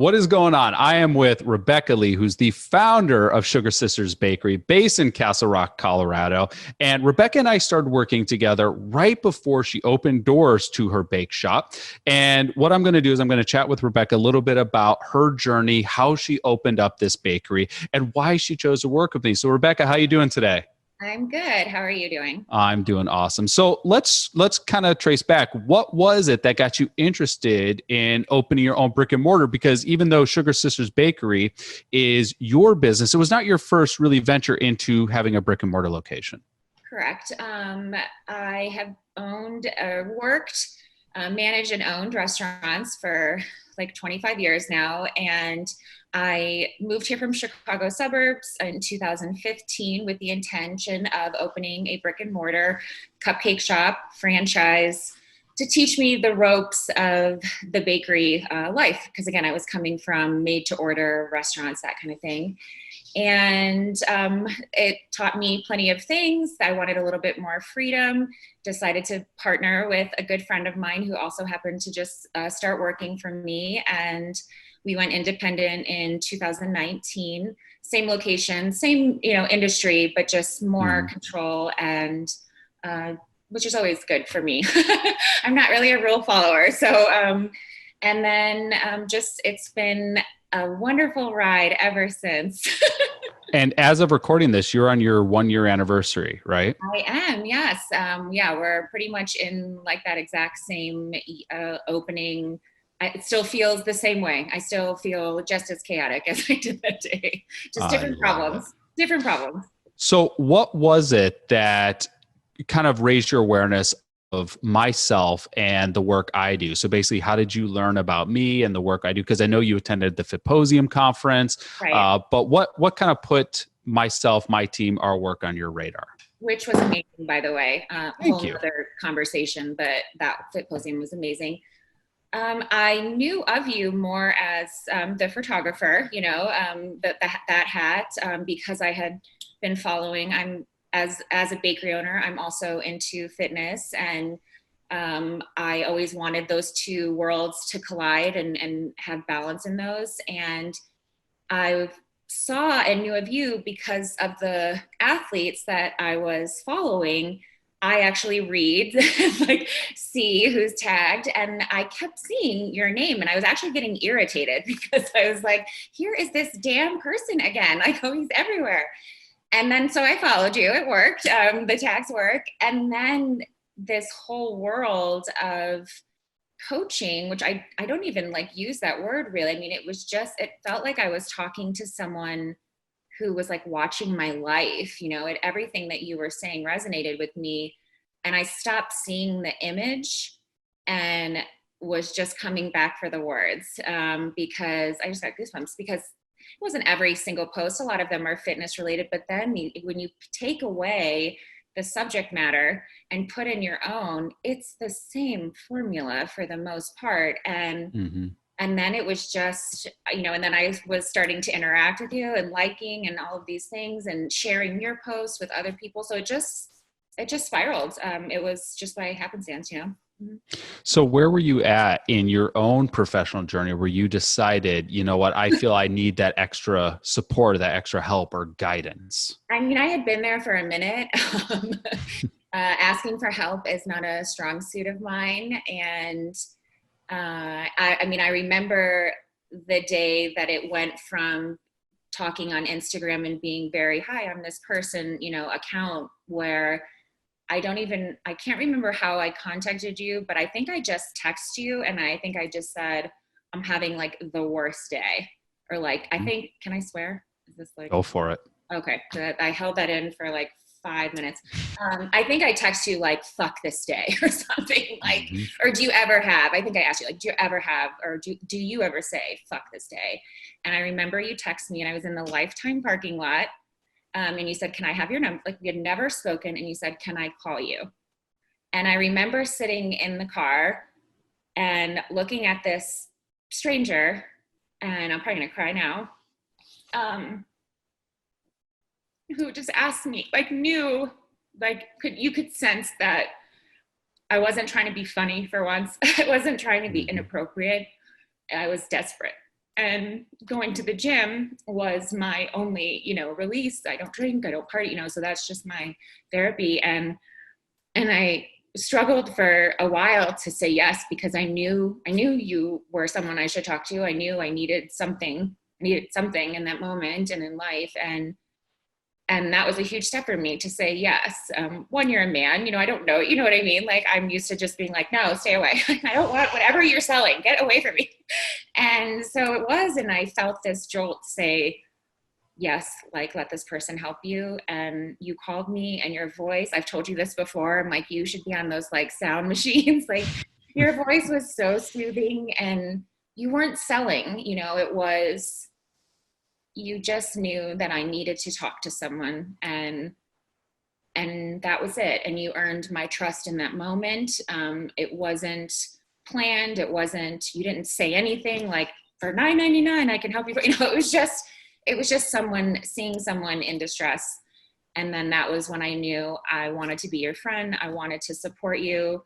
What is going on? I am with Rebekah Lee, who's the founder of Sugar Sisters Bakery, based in Castle Rock, Colorado. And Rebekah and I started working together right before she opened doors to her bake shop. And what I'm going to do is I'm going to chat with Rebekah a little bit about her journey, how she opened up this bakery, and why she chose to work with me. So Rebekah, how are you doing today? I'm good. How are you doing? I'm doing awesome. So let's kind of trace back. What was it that got you interested in opening your own brick and mortar? Because even though Sugar Sisters Bakery is your business, it was not your first really venture into having a brick and mortar location. Correct. I have managed and owned restaurants for like 25 years now. And I moved here from Chicago suburbs in 2015 with the intention of opening a brick and mortar cupcake shop franchise to teach me the ropes of the bakery life. Because again, I was coming from made to order restaurants, that kind of thing. And it taught me plenty of things. I wanted a little bit more freedom, decided to partner with a good friend of mine who also happened to just start working for me. And we went independent in 2019, same location, same, industry, but just more control and, which is always good for me. I'm not really a rule follower. So, and then it's been a wonderful ride ever since. And as of recording this, you're on your 1-year anniversary, right? I am, yes. Yeah, we're pretty much in like that exact same opening. It still feels the same way. I still feel just as chaotic as I did that day. Just different problems. Different problems. So what was it that kind of raised your awareness of myself and the work I do? So basically, how did you learn about me and the work I do? Because I know you attended the Fitposium conference, right. But what kind of put myself, my team, our work on your radar? Which was amazing, by the way. Thank you. Other conversation, but that Fitposium was amazing. I knew of you more as the photographer, that hat, because I had been following. As a bakery owner, I'm also into fitness, and I always wanted those two worlds to collide and have balance in those. And I saw and knew of you because of the athletes that I was following. I actually read, like see who's tagged, and I kept seeing your name, and I was actually getting irritated because I was like, here is this damn person again. Like, oh, he's everywhere. And then, so I followed you, it worked, the tags work. And then this whole world of coaching, which I don't even like use that word really. I mean, it felt like I was talking to someone who was like watching my life, and everything that you were saying resonated with me. And I stopped seeing the image and was just coming back for the words, because I just got goosebumps because it wasn't every single post. A lot of them are fitness related, but then when you take away the subject matter and put in your own, it's the same formula for the most part. And then it was just, and then I was starting to interact with you and liking and all of these things and sharing your posts with other people. So it just spiraled. It was just by happenstance, Mm-hmm. So where were you at in your own professional journey where you decided, you know what, I feel I need that extra support, that extra help or guidance? I mean, I had been there for a minute. Asking for help is not a strong suit of mine. And I remember the day that it went from talking on Instagram and being very, hi, I'm this person, account where I can't remember how I contacted you, but I think I just texted you and I think I just said, I'm having like the worst day. Or like, can I swear? Is this like? Go for it. Okay. I held that in for like 5 minutes. I think I text you like, fuck this day or something like, or do you ever have, I think I asked you like, do you ever have, or do you ever say, fuck this day? And I remember you text me and I was in the Lifetime parking lot. And you said, can I have your number? Like we had never spoken. And you said, can I call you? And I remember sitting in the car and looking at this stranger, and I'm probably going to cry now, who just asked me, like knew, like you could sense that I wasn't trying to be funny for once. I wasn't trying to be inappropriate. I was desperate. And going to the gym was my only, release. I don't drink, I don't party, so that's just my therapy. And I struggled for a while to say yes, because I knew you were someone I should talk to. I knew I needed something in that moment and in life. And that was a huge step for me to say yes. One, you're a man, I don't know, you know what I mean? Like, I'm used to just being like, no, stay away. I don't want whatever you're selling, get away from me. And so it was, and I felt this jolt say, yes, like, let this person help you. And you called me, and your voice, I've told you this before, I'm like, you should be on those like sound machines. Like, your voice was so soothing, and you weren't selling, it was, you just knew that I needed to talk to someone, and that was it. And you earned my trust in that moment. It wasn't planned. You didn't say anything like, for $9.99, I can help you. It was just seeing someone in distress. And then that was when I knew I wanted to be your friend. I wanted to support you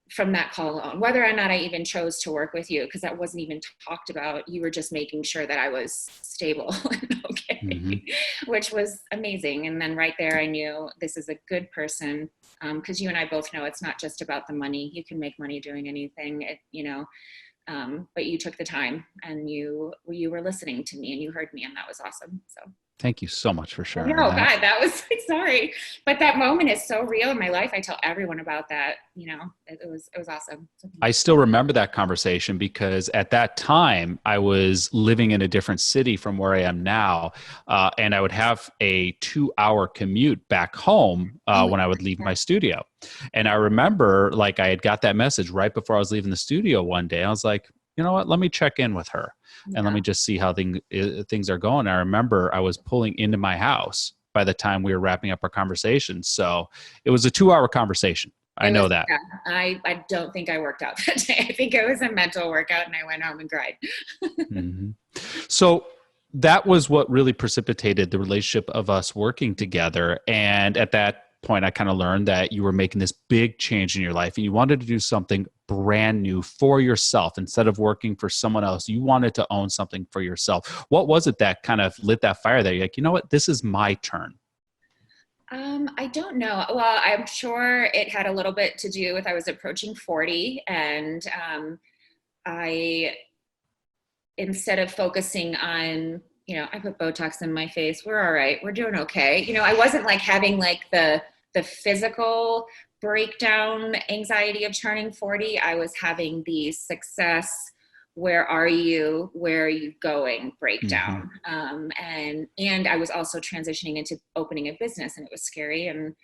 from that call alone, whether or not I even chose to work with you, because that wasn't even talked about. You were just making sure that I was stable and okay, which was amazing. And then right there, I knew this is a good person, because you and I both know it's not just about the money. You can make money doing anything, but you took the time, and you were listening to me, and you heard me, and that was awesome. So Thank you so much for sharing no, that. God, that was sorry, but that moment is so real in my life. I tell everyone about that. It was awesome. I still remember that conversation because at that time I was living in a different city from where I am now, and I would have a 2-hour commute back home when I would leave my studio. And I remember, like, I had got that message right before I was leaving the studio one day. I was like, you know what? Let me check in with her, and let me just see how things are going. I remember I was pulling into my house by the time we were wrapping up our conversation. So it was a 2-hour conversation. I know that. Yeah, I don't think I worked out that day. I think it was a mental workout, and I went home and cried. So that was what really precipitated the relationship of us working together. And at that point, I kind of learned that you were making this big change in your life, and you wanted to do something brand new for yourself instead of working for someone else. You wanted to own something for yourself. What was it that kind of lit that fire there? You're like, you know what? This is my turn. I don't know. Well, I'm sure it had a little bit to do with I was approaching 40, and I, instead of focusing on, I put Botox in my face, we're all right, we're doing okay. I wasn't like having like the physical breakdown anxiety of turning 40. I was having the success, where are you going breakdown. And I was also transitioning into opening a business, and it was scary. And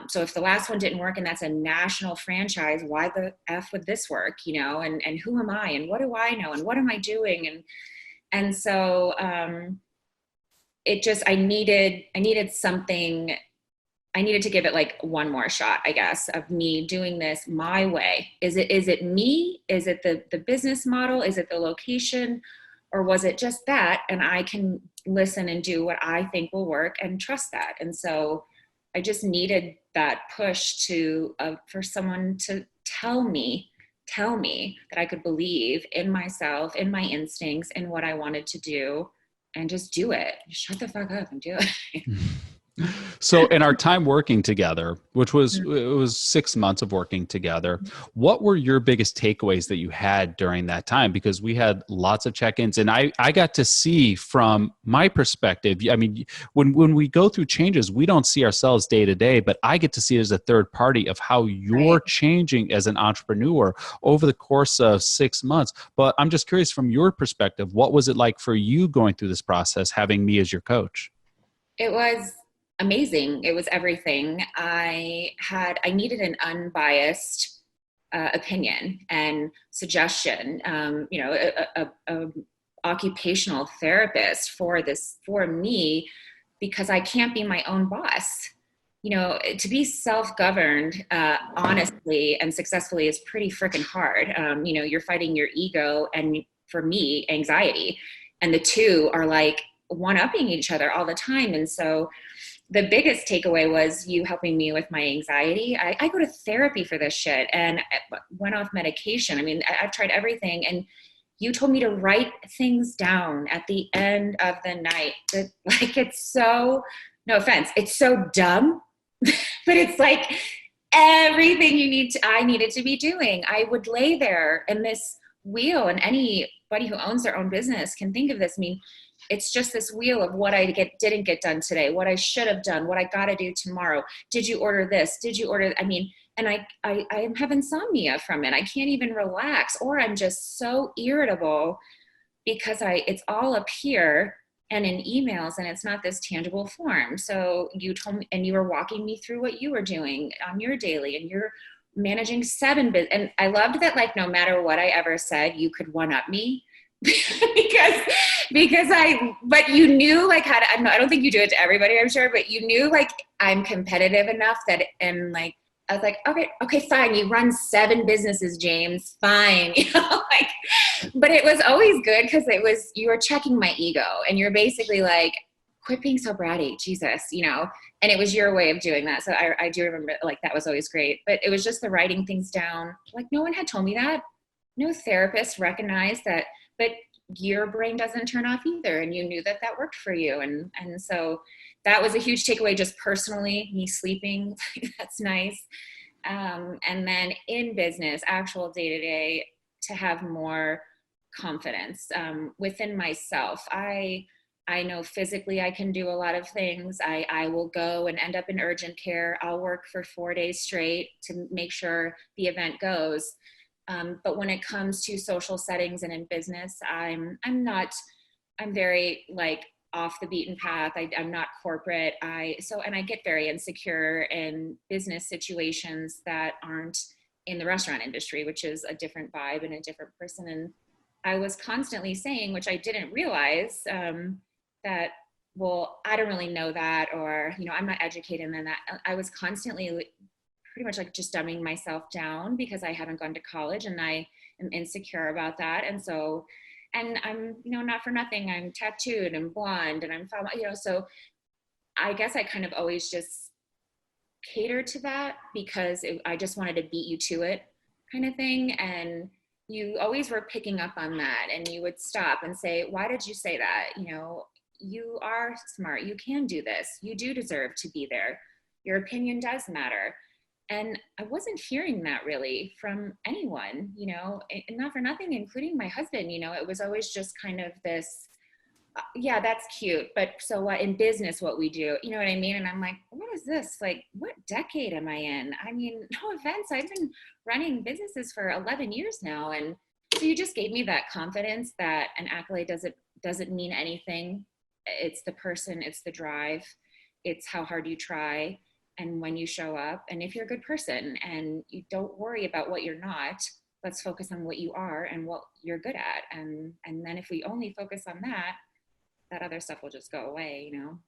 so if the last one didn't work, and that's a national franchise, why the F would this work? And who am I, and what do I know, and what am I doing? And so it just, I needed something. I needed to give it like one more shot, I guess, of me doing this my way. Is it me? Is it the business model? Is it the location? Or was it just that? And I can listen and do what I think will work and trust that. And so I just needed that push for someone to tell me that I could believe in myself, in my instincts, in what I wanted to do, and just do it. Shut the fuck up and do it. So in our time working together, which was, it was 6 months of working together, what were your biggest takeaways that you had during that time? Because we had lots of check-ins, and I got to see from my perspective, I mean, when we go through changes, we don't see ourselves day to day, but I get to see it as a third party of how you're changing as an entrepreneur over the course of 6 months. But I'm just curious, from your perspective, what was it like for you going through this process, having me as your coach? It was amazing. It was everything. I needed an unbiased opinion and suggestion. A occupational therapist for me, because I can't be my own boss. To be self-governed, honestly and successfully, is pretty freaking hard. You're fighting your ego and, for me, anxiety, and the two are like one-upping each other all the time. And so the biggest takeaway was you helping me with my anxiety. I go to therapy for this shit, and I went off medication. I mean, I've tried everything, and you told me to write things down at the end of the night. That, like, it's so, no offense, it's so dumb, but it's like everything I needed to be doing. I would lay there in this wheel, and anybody who owns their own business can think of this. I mean, it's just this wheel of what I didn't get done today, what I should have done, what I got to do tomorrow. Did you order this? Did you order? I mean, and I have insomnia from it. I can't even relax, or I'm just so irritable because it's all up here and in emails, and it's not this tangible form. So you told me, and you were walking me through what you were doing on your daily, and you're managing 7 business. And I loved that, like, no matter what I ever said, you could one up me. But you knew, like, how to, I don't think you do it to everybody, I'm sure, but you knew, like, I'm competitive enough that, and like, I was like, okay, fine. You run 7 businesses, James, fine. You know, like, but it was always good because you were checking my ego, and you're basically like, quit being so bratty, Jesus, you know, and it was your way of doing that. So I do remember, like, that was always great, but it was just the writing things down. Like, no one had told me that. No therapist recognized that, but your brain doesn't turn off either. And you knew that worked for you. And so that was a huge takeaway, just personally, me sleeping. That's nice. And then in business, actual day-to-day, to have more confidence within myself. I know physically I can do a lot of things. I will go and end up in urgent care. I'll work for 4 days straight to make sure the event goes. But when it comes to social settings and in business, I'm very, like, off the beaten path. I'm not corporate. And I get very insecure in business situations that aren't in the restaurant industry, which is a different vibe and a different person. And I was constantly saying, which I didn't realize, that, well, I don't really know that, or, you know, I'm not educated in that. I was constantly pretty much, like, just dumbing myself down because I haven't gone to college, and I am insecure about that. And so, and I'm, you know, not for nothing, I'm tattooed and blonde, and I'm, you know, so I guess I kind of always just catered to that because I just wanted to beat you to it, kind of thing. And you always were picking up on that, and you would stop and say, why did you say that? You know, you are smart, you can do this, you do deserve to be there, your opinion does matter. And I wasn't hearing that really from anyone, you know, and not for nothing, including my husband. You know, it was always just kind of this, yeah, that's cute, but so what in business, what we do, you know what I mean? And I'm like, what is this? Like, what decade am I in? I mean, no offense, I've been running businesses for 11 years now. And so you just gave me that confidence that an accolade doesn't mean anything. It's the person, it's the drive, it's how hard you try. And when you show up, and if you're a good person, and you don't worry about what you're not, let's focus on what you are and what you're good at. And then if we only focus on that other stuff will just go away, you know?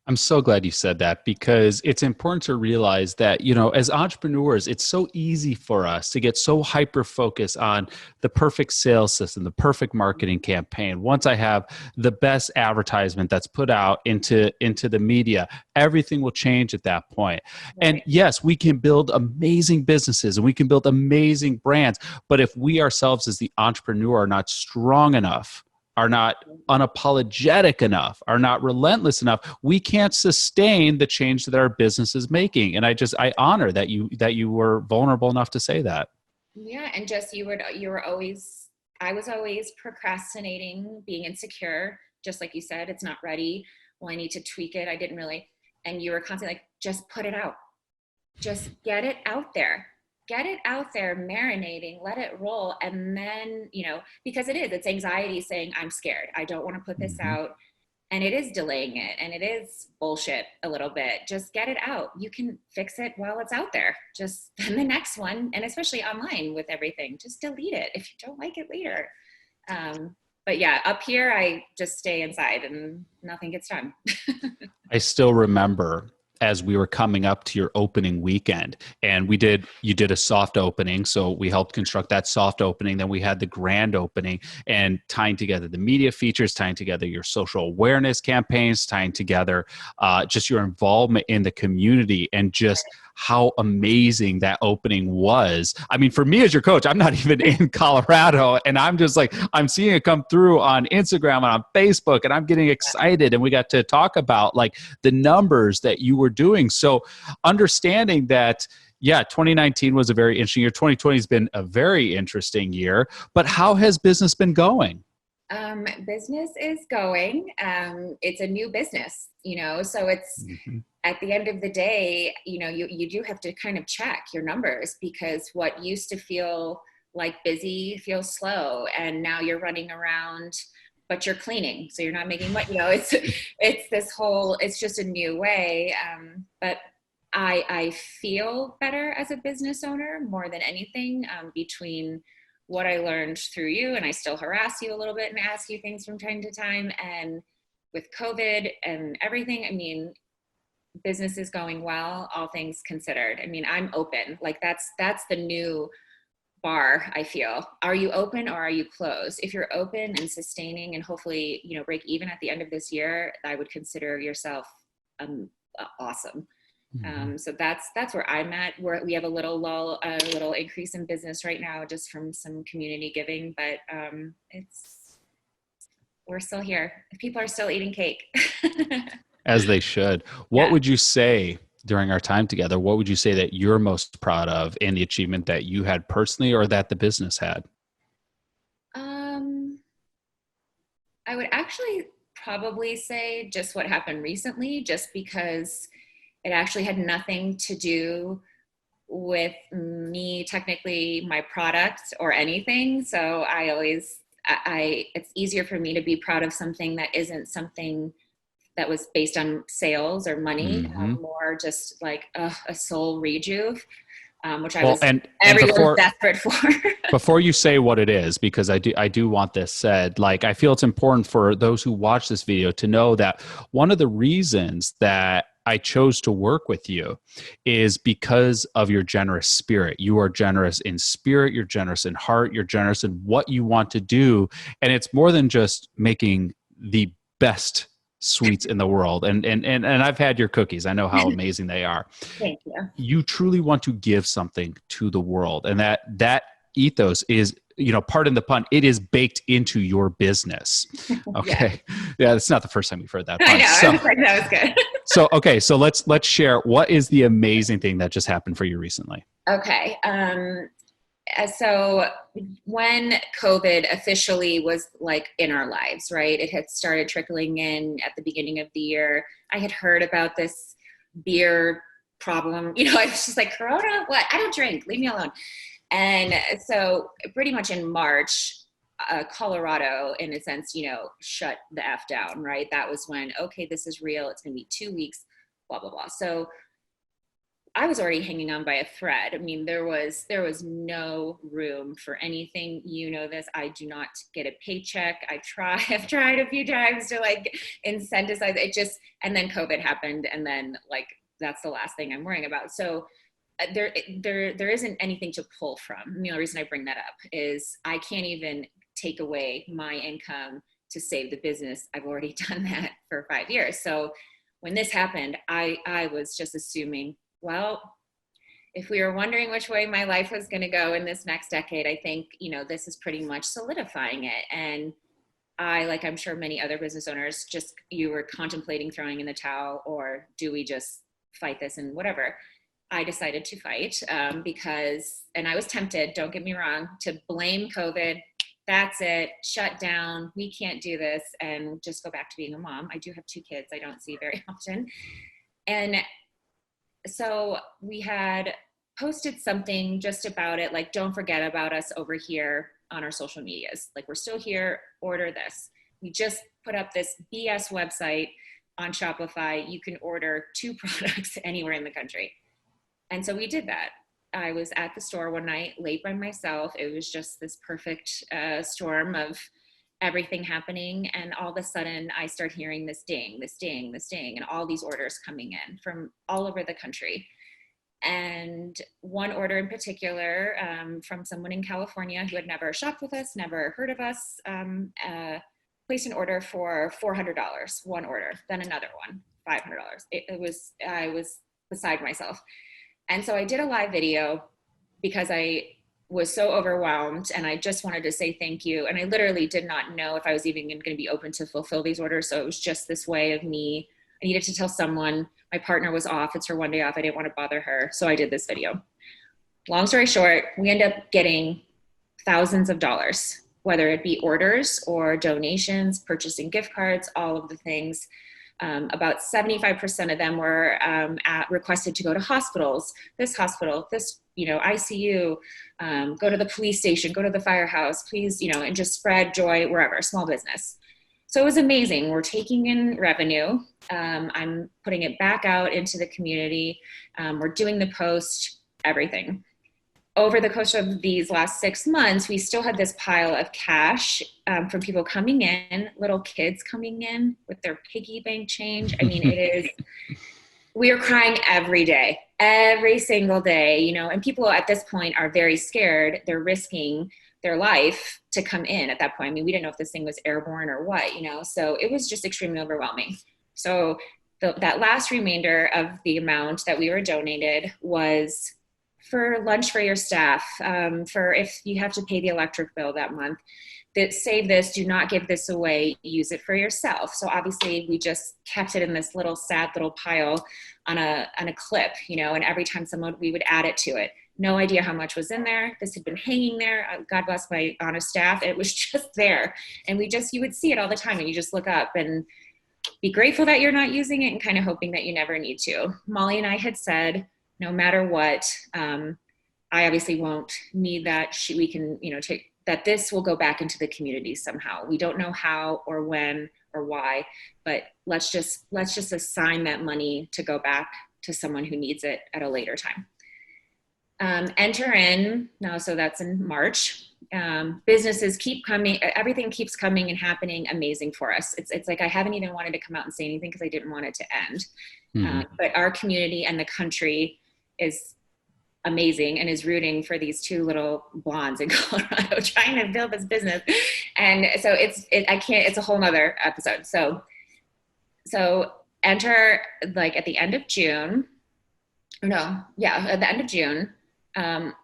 I'm so glad you said that, because it's important to realize that, you know, as entrepreneurs, it's so easy for us to get so hyper focused on the perfect sales system, the perfect marketing campaign. Once I have the best advertisement that's put out into the media, everything will change at that point. Right. And yes, we can build amazing businesses and we can build amazing brands, but if we ourselves as the entrepreneur are not strong enough, are not unapologetic enough, are not relentless enough, we can't sustain the change that our business is making. And I honor that you were vulnerable enough to say that. Yeah. And just, I was always procrastinating, being insecure, just like you said, it's not ready. Well, I need to tweak it. I didn't really, and you were constantly like, just put it out. Just get it out there. Get it out there, marinating, let it roll. And then, you know, because it's anxiety saying, I'm scared, I don't want to put this out. And it is delaying it. And it is bullshit a little bit. Just get it out. You can fix it while it's out there. Just then the next one, and especially online with everything, just delete it if you don't like it later. But yeah, up here, I just stay inside and nothing gets done. I still remember as we were coming up to your opening weekend. And you did a soft opening. So we helped construct that soft opening. Then we had the grand opening, and tying together the media features, tying together your social awareness campaigns, tying together just your involvement in the community, and just how amazing that opening was. I mean, for me as your coach, I'm not even in Colorado, and I'm just like, I'm seeing it come through on Instagram and on Facebook, and I'm getting excited. And we got to talk about like the numbers that you were doing. So understanding that, yeah, 2019 was a very interesting year. 2020 has been a very interesting year, but how has business been going? Business is going. It's a new business, so it's at the end of the day, you do have to kind of check your numbers, because what used to feel like busy feels slow, and now you're running around, but you're cleaning, so you're not making money. It's just a new way. But I feel better as a business owner more than anything, between what I learned through you, and I still harass you a little bit and ask you things from time to time, and with COVID and everything, I mean, business is going well, all things considered. I mean, I'm open. Like that's the new bar, I feel. Are you open or are you closed? If you're open and sustaining and hopefully, break even at the end of this year, I would consider yourself awesome. So that's where I'm at. We have a little lull, a little increase in business right now, just from some community giving, but we're still here. People are still eating cake. As they should. What would you say during our time together? What would you say that you're most proud of in the achievement that you had personally, or that the business had? I would actually probably say just what happened recently, just because it actually had nothing to do with me, technically, my product or anything. So it's easier for me to be proud of something that isn't something that was based on sales or money, more just like a soul rejuve, which everyone's desperate for. Before you say what it is, because I do want this said, like, I feel it's important for those who watch this video to know that one of the reasons that I chose to work with you is because of your generous spirit. You are generous in spirit, you're generous in heart, you're generous in what you want to do. And it's more than just making the best sweets in the world. And I've had your cookies. I know how amazing they are. Thank you. You truly want to give something to the world. And that ethos is, pardon the pun, it is baked into your business. Okay. Yeah, it's not the first time we've heard that pun. I know. So, I was like, that was good. Okay. So let's share, what is the amazing thing that just happened for you recently? Okay. So when COVID officially was like in our lives, right? It had started trickling in at the beginning of the year. I had heard about this beer problem. I was just like, Corona? What? I don't drink. Leave me alone. And so pretty much in March, Colorado, in a sense, shut the F down, right? That was when, okay, this is real. It's going to be 2 weeks, blah, blah, blah. So I was already hanging on by a thread. I mean, there was no room for anything. This. I do not get a paycheck. I've tried a few times to like incentivize it, and then COVID happened, and then like that's the last thing I'm worrying about. So there isn't anything to pull from. I mean, the reason I bring that up is I can't even take away my income to save the business. I've already done that for 5 years. So when this happened, I was just assuming, well, if we were wondering which way my life was going to go in this next decade, I think, this is pretty much solidifying it. And like I'm sure many other business owners, you were contemplating throwing in the towel, or do we just fight this and whatever. I decided to fight because, and I was tempted, don't get me wrong, to blame COVID. That's it, shut down, we can't do this, and just go back to being a mom. I do have 2 kids I don't see very often. And so we had posted something just about it, like, don't forget about us over here on our social medias. Like, we're still here, order this. We just put up this BS website on Shopify. You can order 2 products anywhere in the country. And so we did that. I was at the store one night, late by myself. It was just this perfect storm of everything happening. And all of a sudden I start hearing this ding, this ding, this ding, and all these orders coming in from all over the country. And one order in particular, from someone in California who had never shopped with us, never heard of us, placed an order for $400, one order, then another one, $500. I was beside myself. And so I did a live video because I was so overwhelmed and I just wanted to say thank you. And I literally did not know if I was even going to be open to fulfill these orders. So it was just this way of me. I needed to tell someone. My partner was off. It's her one day off. I didn't want to bother her. So I did this video. Long story short, we end up getting thousands of dollars, whether it be orders or donations, purchasing gift cards, all of the things. About 75% of them were requested to go to hospitals, this, ICU, go to the police station, go to the firehouse, please, and just spread joy wherever, small business. So it was amazing. We're taking in revenue. I'm putting it back out into the community. We're doing the post, everything. Over the course of these last 6 months, we still had this pile of cash from people coming in, little kids coming in with their piggy bank change. I mean, we are crying every day, every single day, and people at this point are very scared. They're risking their life to come in at that point. I mean, we didn't know if this thing was airborne or what, so it was just extremely overwhelming. So that last remainder of the amount that we were donated was for lunch for your staff, for if you have to pay the electric bill that month, that save this, do not give this away, use it for yourself. So obviously we just kept it in this little sad little pile on a clip, and every time we would add it to it. No idea how much was in there. This had been hanging there. God bless my honest staff. It was just there. And you would see it all the time and you just look up and be grateful that you're not using it and kind of hoping that you never need to. Molly and I had said, no matter what, I obviously won't need that. We can, take that. This will go back into the community somehow. We don't know how or when or why, but let's just assign that money to go back to someone who needs it at a later time. Enter in now, so that's in March. Businesses keep coming. Everything keeps coming and happening amazing for us. It's like I haven't even wanted to come out and say anything because I didn't want it to end. But our community and the country is amazing and is rooting for these two little blondes in Colorado trying to build this business. And so it's a whole nother episode. So enter like at the end of June. At the end of June, I'm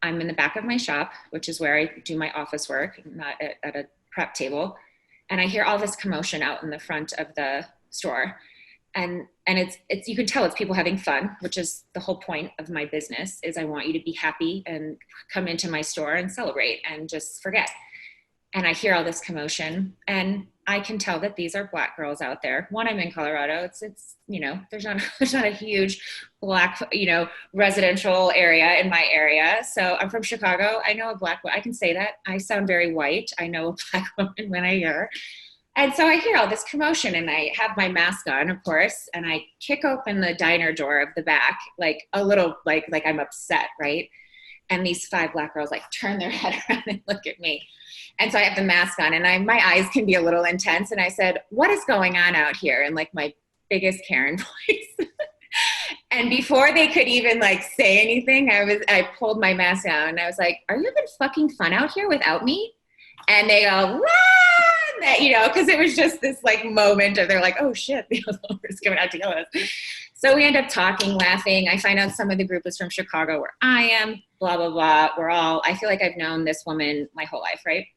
in the back of my shop, which is where I do my office work, not at a prep table. And I hear all this commotion out in the front of the store. And it's you can tell it's people having fun, which is the whole point of my business, is I want you to be happy and come into my store and celebrate and just forget. And I hear all this commotion and I can tell that these are Black girls out there. One, I'm in Colorado. It's there's not a huge Black, residential area in my area. So I'm from Chicago. I know a Black, I can say that. I sound very white. I know a Black woman when I hear her. And so I hear all this commotion and I have my mask on, of course, and I kick open the diner door of the back, like a little, like I'm upset, right? And these 5 Black girls turn their head around and look at me. And so I have the mask on and my eyes can be a little intense. And I said, what is going on out here? In my biggest Karen voice. And before they could even say anything, I pulled my mask down and I was like, are you having fucking fun out here without me? And they go, run! Because it was just this moment of they're like, oh shit, the Lord's coming out to kill us. So we end up talking, laughing. I find out some of the group is from Chicago where I am, blah, blah, blah. I feel like I've known this woman my whole life, right?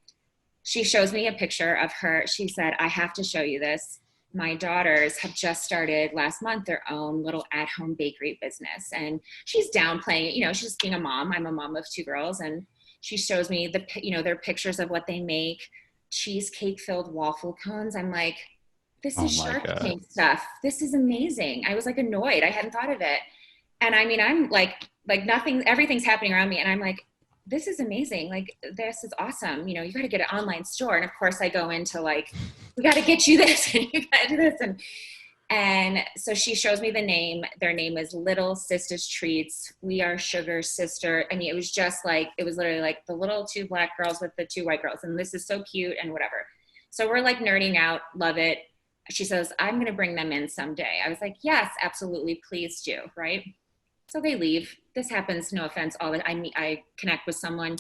She shows me a picture of her. She said, I have to show you this. My daughters have just started last month their own little at-home bakery business. And she's downplaying it. She's just being a mom. I'm a mom of 2 girls. And she shows me their pictures of what they make. Cheesecake-filled waffle cones. I'm like, this is Shark Tank stuff. This is amazing. I was annoyed. I hadn't thought of it. And I mean, I'm like nothing, everything's happening around me. And I'm like, this is amazing. This is awesome. You got to get an online store. And of course I go into we got to get you this and you got to do this. And so she shows me the name. Their name is Little Sisters Treats. We are Sugar Sister. I mean, it was just like, it was literally like the little two black girls with the two white girls. And this is so cute and whatever. So we're like nerding out, love it. She says, I'm going to bring them in someday. I was like, yes, absolutely. Please do. Right. So they leave. This happens, no offense, I connect with someone.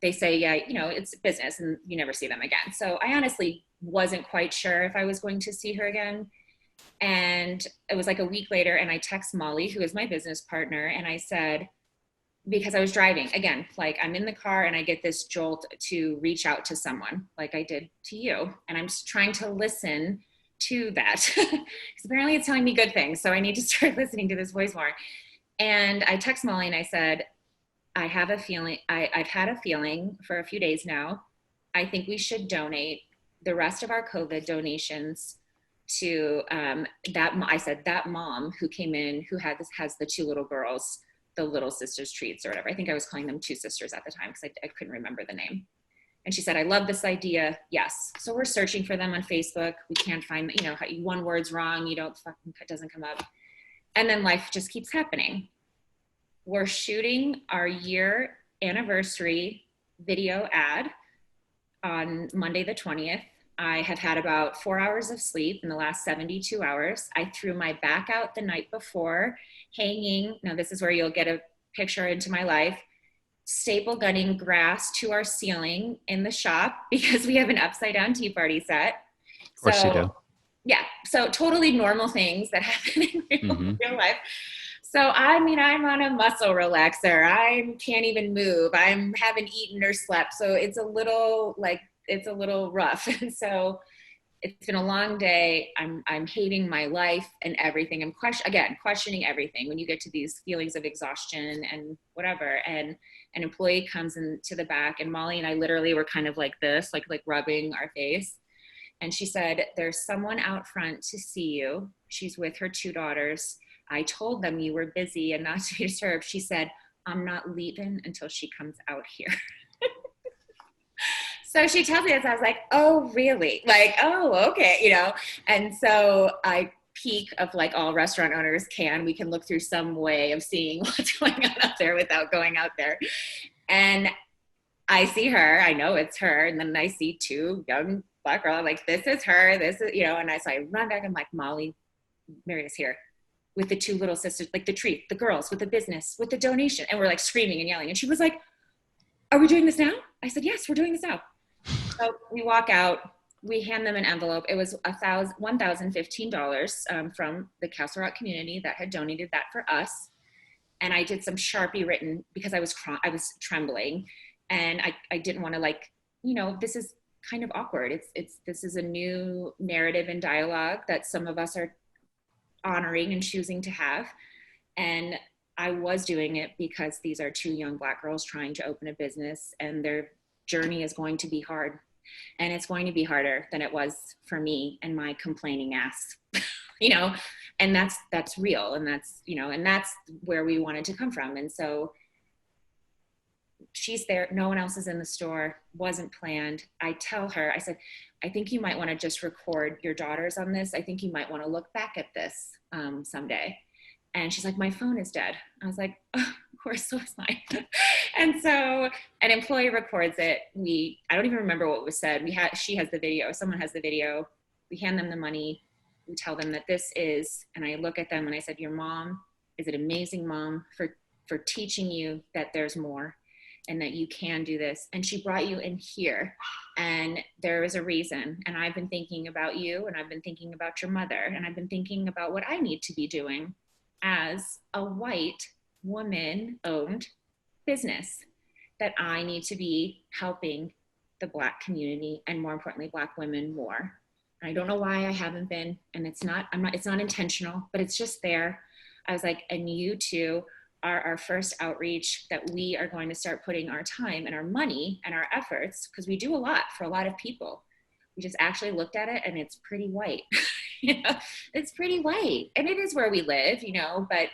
They say, yeah, you know, it's business, and you never see them again. So I honestly wasn't quite sure if I was going to see her again. And it was like a week later, and I text Molly, who is my business partner, and I said, because I was driving again, like I'm in the car and I get this jolt to reach out to someone like I did to you. And I'm just trying to listen to that because apparently it's telling me good things. So I need to start listening to this voice more. And I text Molly and I said, I have a feeling, I've had a feeling for a few days now. I think we should donate the rest of our COVID donations to I said, that mom who came in, who has the two little girls, the Little Sisters Treats or whatever. I think I was calling them two sisters at the time because I couldn't remember the name. And she said, I love this idea. Yes. So we're searching for them on Facebook. We can't find, you know, one word's wrong. It doesn't come up. And then life just keeps happening. We're shooting our year anniversary video ad on Monday the 20th. I have had about 4 hours of sleep in the last 72 hours. I threw my back out the night before, hanging. Now this is where you'll get a picture into my life. Staple gunning grass to our ceiling in the shop because we have an upside down tea party set. Of course you do. Yeah. So totally normal things that happen in real life. So, I mean, I'm on a muscle relaxer. I can't even move. I haven't eaten or slept. So it's a little rough. And so it's been a long day. I'm hating my life and everything. I'm questioning everything when you get to these feelings of exhaustion and whatever. And an employee comes into the back, and Molly and I literally were kind of like this, like rubbing our face. And she said, there's someone out front to see you. She's with her two daughters. I told them you were busy and not to be disturbed. She said, I'm not leaving until she comes out here. So she tells me this. I was like, oh, really? Like, oh, okay. You know? And so I peek of like all restaurant owners can. We can look through some way of seeing what's going on out there without going out there. And I see her. I know it's her. And then I see two young black girls. I'm like, this is her. This is, you know, and so I run back. I'm like, Molly, Meredith's here with the two little sisters, like the treat, the girls with the business, with the donation. And we're like screaming and yelling. And she was like, are we doing this now? I said, yes, we're doing this now. So we walk out, we hand them an envelope. It was $1,015 from the Castle Rock community that had donated that for us. And I did some Sharpie written because I was trembling, and I didn't want to, like, you know, this is kind of awkward. This is a new narrative and dialogue that some of us are honoring and choosing to have. And I was doing it because these are two young black girls trying to open a business, and their journey is going to be hard. And it's going to be harder than it was for me and my complaining ass, you know, and that's real. And that's, you know, and that's where we wanted to come from. And so she's there. No one else is in the store. Wasn't planned. I tell her, I said, I think you might want to just record your daughters on this. I think you might want to look back at this someday. And she's like, my phone is dead. I was like, oh, of course, so is mine. And so an employee records it. I don't even remember what was said. She has the video. Someone has the video. We hand them the money. We tell them that this is, and I look at them and I said, your mom is an amazing mom for teaching you that there's more and that you can do this. And she brought you in here, and there is a reason. And I've been thinking about you, and I've been thinking about your mother, and I've been thinking about what I need to be doing as a white woman-owned business, that I need to be helping the Black community, and more importantly, Black women more. And I don't know why I haven't been, and it's not intentional, but it's just there. I was like, and you two are our first outreach that we are going to start putting our time and our money and our efforts, because we do a lot for a lot of people. We just actually looked at it, and it's pretty white. You know, it's pretty white, and it is where we live, you know, but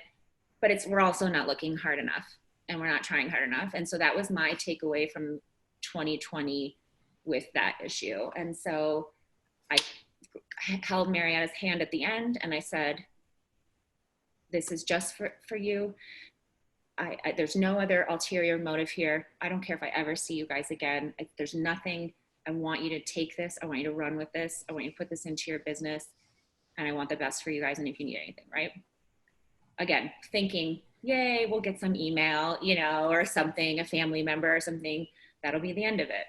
we're also not looking hard enough, and we're not trying hard enough. And so that was my takeaway from 2020 with that issue. And so I held Mariana's hand at the end, and I said, this is just for you. There's no other ulterior motive here. I don't care if I ever see you guys again. There's nothing. I want you to take this. I want you to run with this. I want you to put this into your business, and I want the best for you guys. And if you need anything, right? Again, thinking, yay, we'll get some email, or something, a family member or something. That'll be the end of it.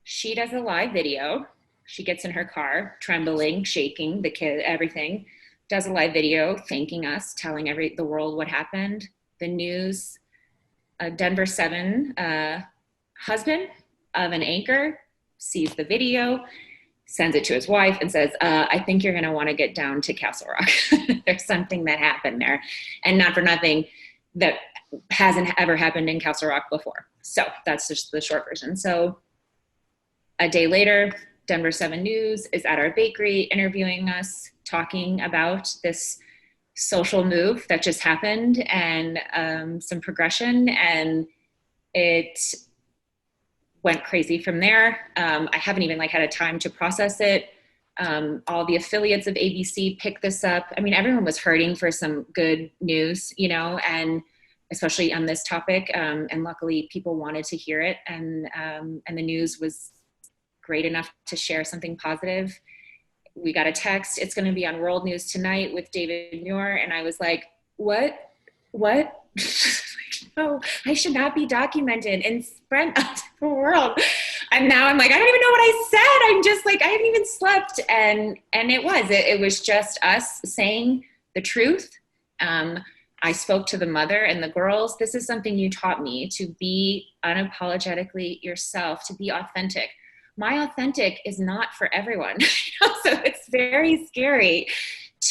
She does a live video. She gets in her car, trembling, shaking, the kid, everything, does a live video, thanking us, telling the world what happened. The news, Denver 7 husband of an anchor sees the video, sends it to his wife and says, I think you're going to want to get down to Castle Rock. There's something that happened there. And not for nothing, that hasn't ever happened in Castle Rock before. So that's just the short version. So a day later, Denver 7 News is at our bakery interviewing us, talking about this social move that just happened and some progression. And it went crazy from there. I haven't even had a time to process it. All the affiliates of ABC picked this up. I mean, everyone was hurting for some good news, and especially on this topic. And luckily people wanted to hear it. And the news was great enough to share something positive. We got a text, it's going to be on World News Tonight with David Muir. And I was like, what? No, I should not be documented and spread out to the world. And now I'm like, I don't even know what I said. I'm just I haven't even slept. And it was just us saying the truth. I spoke to the mother and the girls. This is something you taught me, to be unapologetically yourself, to be authentic. My authentic is not for everyone. So it's very scary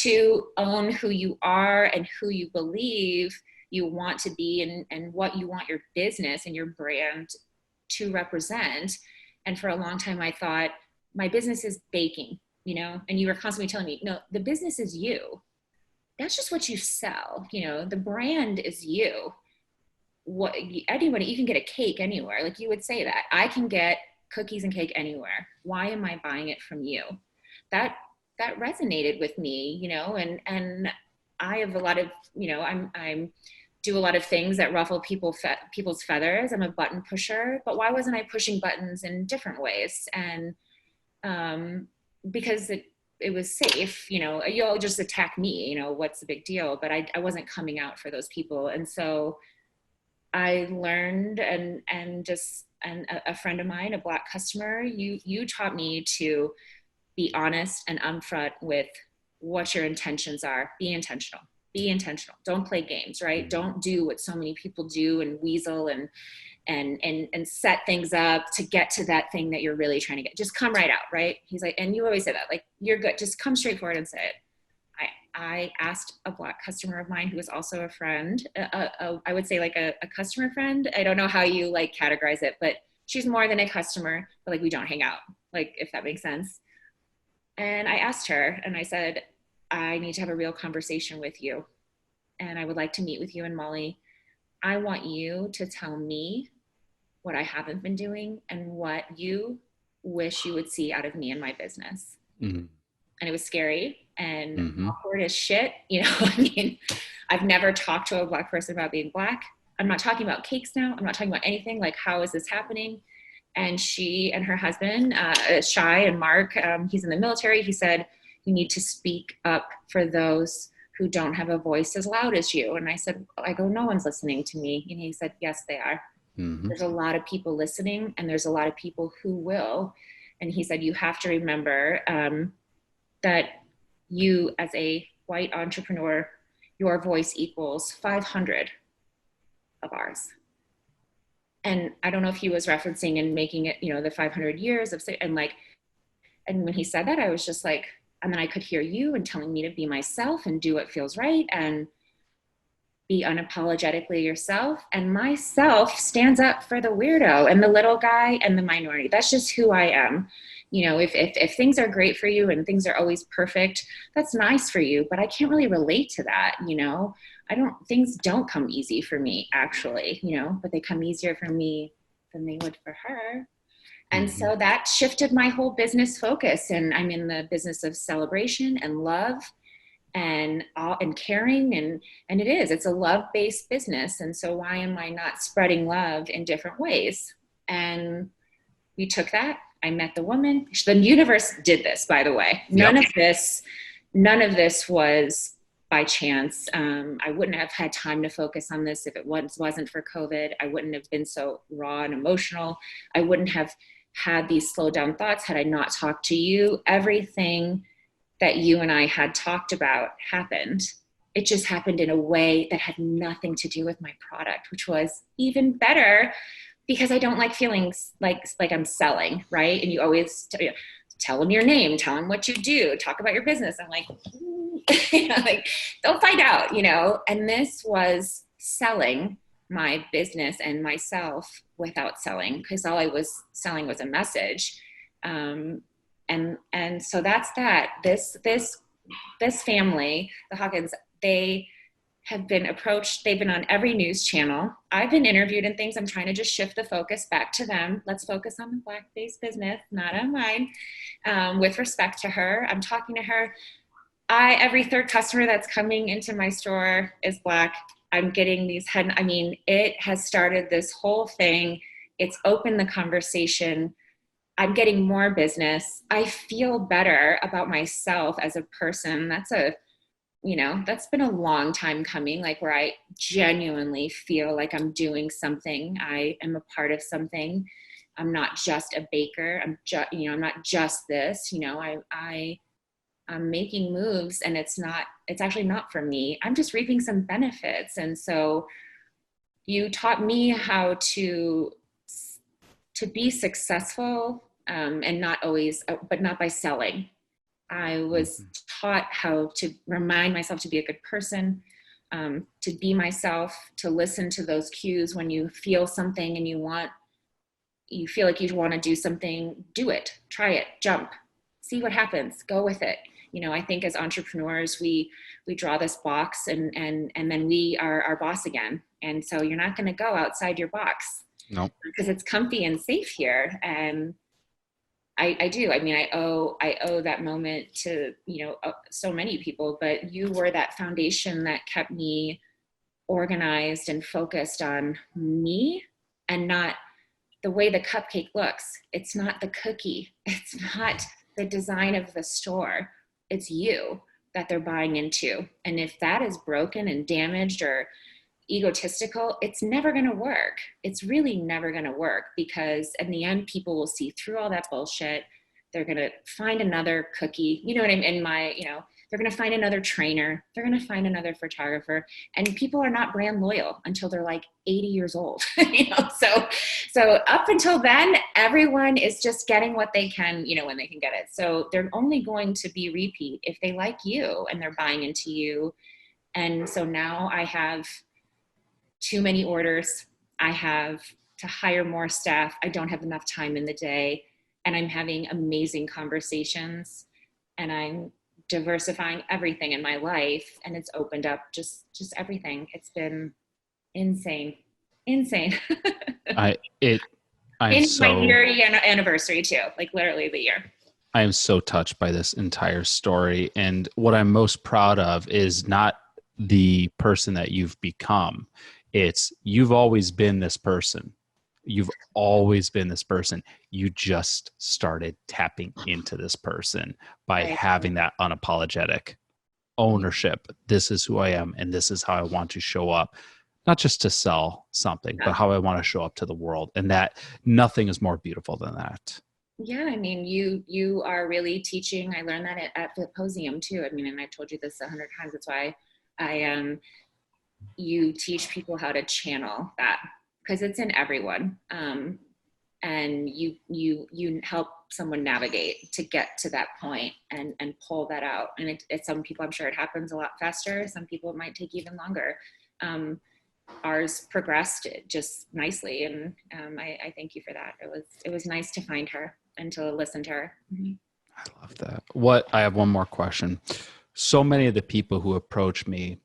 to own who you are and who you believe you want to be and what you want your business and your brand to represent. And for a long time, I thought my business is baking, and you were constantly telling me, no, the business is you. That's just what you sell. The brand is you. Anybody, you can get a cake anywhere. You would say that. I can get cookies and cake anywhere. Why am I buying it from you? That resonated with me, and I have a lot of, I'm do a lot of things that ruffle people's feathers. I'm a button pusher, but why wasn't I pushing buttons in different ways? And because it was safe, you'll just attack me, what's the big deal? But I wasn't coming out for those people. And so I learned and a friend of mine, a Black customer, you taught me to be honest and upfront with what your intentions are. Be intentional. Don't play games, right? Don't do what so many people do and weasel and set things up to get to that thing that you're really trying to get. Just come right out, right? He's like, and you always say that, you're good. Just come straight forward and say it. I asked a Black customer of mine who was also a friend, I would say a customer friend. I don't know how you categorize it, but she's more than a customer, but we don't hang out, if that makes sense. And I asked her and I said, I need to have a real conversation with you. And I would like to meet with you and Molly. I want you to tell me what I haven't been doing and what you wish you would see out of me and my business. Mm-hmm. And it was scary and awkward as shit. I've never talked to a Black person about being Black. I'm not talking about cakes now. I'm not talking about anything. How is this happening? And she and her husband, Shai and Mark, he's in the military. He said, you need to speak up for those who don't have a voice as loud as you. And I go, no one's listening to me. And he said, yes, they are. Mm-hmm. There's a lot of people listening and there's a lot of people who will. And he said, you have to remember that you as a white entrepreneur, your voice equals 500 of ours. And I don't know if he was referencing and making it, the 500 years of, and when he said that, I was just and then I could hear you and telling me to be myself and do what feels right and be unapologetically yourself. And myself stands up for the weirdo and the little guy and the minority. That's just who I am. If things are great for you and things are always perfect, that's nice for you, but I can't really relate to that. Things don't come easy for me actually, but they come easier for me than they would for her. And Mm-hmm. so that shifted my whole business focus. And I'm in the business of celebration and love and caring. And it's a love-based business. And so why am I not spreading love in different ways? And we took that. I met the woman. The universe did this, by the way. None of this was by chance. I wouldn't have had time to focus on this if it wasn't for COVID. I wouldn't have been so raw and emotional. I wouldn't have had these slow down thoughts had I not talked to you. Everything that you and I had talked about happened. It just happened in a way that had nothing to do with my product, which was even better because I don't like feeling like I'm selling, right? And you always tell them your name, tell them what you do, talk about your business. I'm like, like they'll find out, And this was selling my business and myself without selling, because all I was selling was a message. And so that's that. This family, the Hawkins, they have been approached. They've been on every news channel. I've been interviewed and things. I'm trying to just shift the focus back to them. Let's focus on the Black-based business, not on mine. With respect to her, I'm talking to her. Every third customer that's coming into my store is Black. I'm getting these it has started this whole thing. It's opened the conversation. I'm getting more business. I feel better about myself as a person. That's been a long time coming, like where I genuinely feel like I'm doing something. I am a part of something. I'm not just a baker. I'm not just this, I'm making moves, and it's actually not for me. I'm just reaping some benefits. And so you taught me how to be successful, and not always, but not by selling. I was taught how to remind myself to be a good person, to be myself, to listen to those cues when you feel something and you feel like you want to do something, do it, try it, jump, see what happens, go with it. I think as entrepreneurs, we draw this box and then we are our boss again. And so you're not going to go outside your box. No, because it's comfy and safe here. And I do. I owe that moment to, so many people, but you were that foundation that kept me organized and focused on me and not the way the cupcake looks. It's not the cookie. It's not the design of the store. It's you that they're buying into. And if that is broken and damaged or egotistical, it's never going to work. It's really never going to work, because in the end, people will see through all that bullshit. They're going to find another cookie, you know what I mean? They're going to find another trainer. They're going to find another photographer, and people are not brand loyal until they're like 80 years old. So up until then, everyone is just getting what they can, when they can get it. So they're only going to be repeat if they like you and they're buying into you. And so now I have too many orders. I have to hire more staff. I don't have enough time in the day, and I'm having amazing conversations, and I'm diversifying everything in my life, and it's opened up just everything. It's been insane. In my year anniversary too, like literally the year. I am so touched by this entire story. And what I'm most proud of is not the person that you've become. It's you've always been this person. You've always been this person. You just started tapping into this person by having that unapologetic ownership. This is who I am, and this is how I want to show up. Not just to sell something, but how I want to show up to the world. And that nothing is more beautiful than that. Yeah, you are really teaching. I learned that at Flipposium too. And I've told you this 100 times. That's why you teach people how to channel that, because it's in everyone. And you help someone navigate to get to that point and pull that out. And it's some people, I'm sure it happens a lot faster. Some people it might take even longer. Ours progressed just nicely, and I thank you for that. It was nice to find her and to listen to her. Mm-hmm. I love that. I have one more question. So many of the people who approach me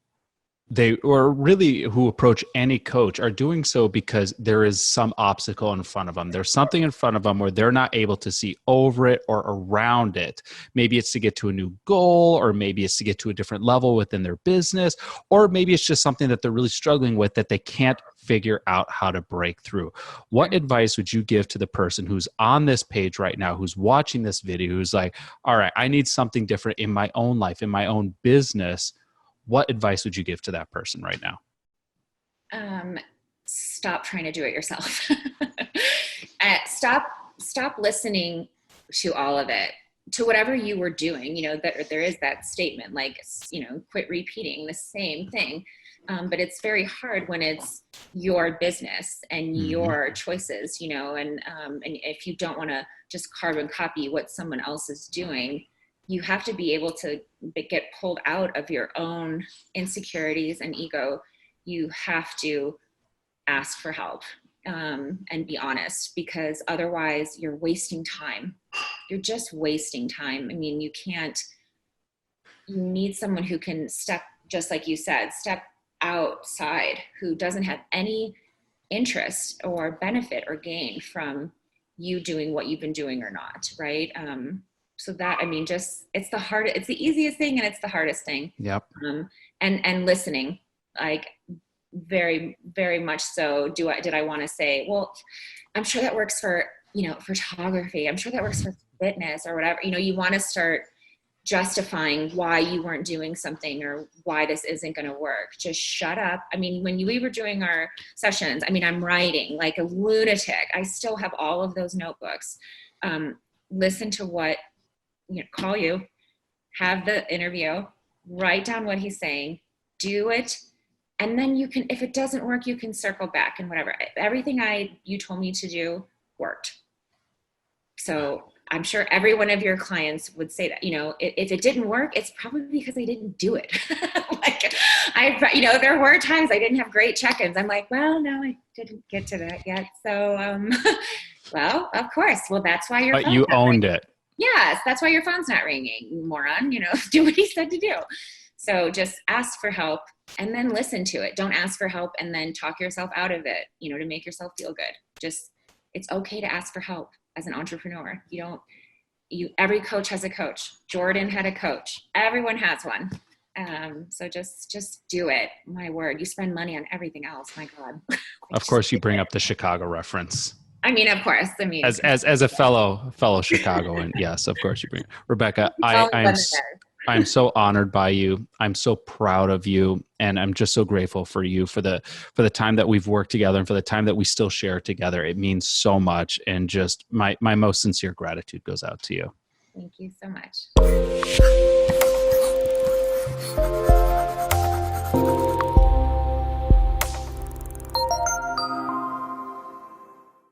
or really who approach any coach are doing so because there is some obstacle in front of them. There's something in front of them where they're not able to see over it or around it. Maybe it's to get to a new goal, or maybe it's to get to a different level within their business, or maybe it's just something that they're really struggling with that they can't figure out how to break through. What advice would you give to the person who's on this page right now, who's watching this video, who's like, all right, I need something different in my own life, in my own business? What advice would you give to that person right now? Stop trying to do it yourself. Stop listening to all of it, to whatever you were doing. There is that statement, like, quit repeating the same thing. But it's very hard when it's your business and your choices, and if you don't want to just carbon copy what someone else is doing, you have to be able to get pulled out of your own insecurities and ego. You have to ask for help and be honest, because otherwise you're wasting time. You're just wasting time. I mean, you need someone who can just like you said, step outside, who doesn't have any interest or benefit or gain from you doing what you've been doing or not. Right. So that, it's the easiest thing and it's the hardest thing. Yep. And listening, like, very, very much so. Did I want to say, well, I'm sure that works for, photography. I'm sure that works for fitness or whatever. You want to start justifying why you weren't doing something or why this isn't going to work. Just shut up. When we were doing our sessions, I'm writing like a lunatic. I still have all of those notebooks. Listen to what, call you, have the interview, write down what he's saying, do it. And then you can, if it doesn't work, you can circle back and whatever. Everything you told me to do worked. So I'm sure every one of your clients would say that, if it didn't work, it's probably because they didn't do it. There were times I didn't have great check-ins. I'm like, well, no, I didn't get to that yet. So, well, of course. Well, that's why But you owned it. Yes, that's why your phone's not ringing, you moron. Do what he said to do. So just ask for help and then listen to it. Don't ask for help and then talk yourself out of it, to make yourself feel good. It's okay to ask for help as an entrepreneur. Every coach has a coach. Jordan had a coach. Everyone has one. So just do it. My word, you spend money on everything else. My God. Of course, you bring up the Chicago reference. Of course. As a fellow Chicagoan, yes, of course you bring it. Rebekah, I'm so honored by you. I'm so proud of you, and I'm just so grateful for you for the time that we've worked together and for the time that we still share together. It means so much, and just my most sincere gratitude goes out to you. Thank you so much.